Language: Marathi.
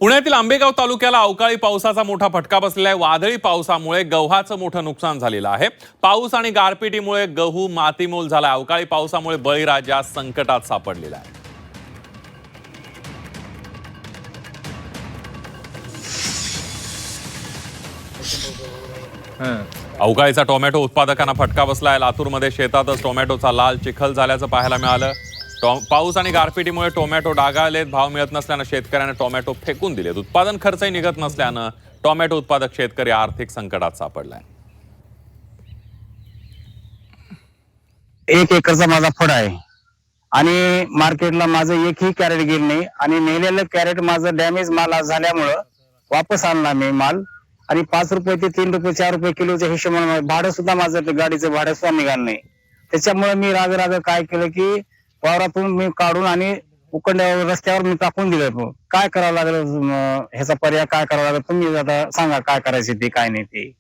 पुण्यातील आंबेगाव तालुक्याला अवकाळी पावसाचा मोठा फटका बसलेला आहे। वादळी पावसामुळे गव्हाचं मोठं नुकसान झालेलं आहे। पाऊस आणि गारपिटीमुळे गहू मातीमोल झाला। अवकाळी पावसामुळे बळीराजा संकटात सापडलेला आहे। अवकाळीचा टोमॅटो उत्पादकांना फटका बसलाय। लातूरमध्ये शेतातच टोमॅटोचा लाल चिखल झाल्याचं पाहायला मिळालं। पाऊस आणि गारपिटीमुळे टोमॅटो डागाळलेत। भाव मिळत नसल्यानं शेतकऱ्यांना टोमॅटो फेकून दिलेत। उत्पादन खर्चही निघत नसल्यानं टोमॅटो उत्पादक शेतकरी आर्थिक संकटात सापडलाय। 1 एकरचा माझा फळ आहे आणि मार्केटला माझं एकही कॅरेट गेलं नाही आणि नेलेलं कॅरेट माझं डॅमेज माल झाल्यामुळं वापस आणला मी माल आणि 5 रुपये ते 3 रुपये 4 रुपये किलोच्या हिशोबाने भाडं सुद्धा माझं गाडीचं भाडं सुद्धा निघालं नाही। त्याच्यामुळे मी राग काय केलं की वावरातून मी काढून आणि उकंड्यावर रस्त्यावर मी टाकून दिलं। काय करावं लागलं ह्याचा पर्याय काय करावा लागेल तुम्ही आता सांगा, काय करायचं ते काय नाही ते।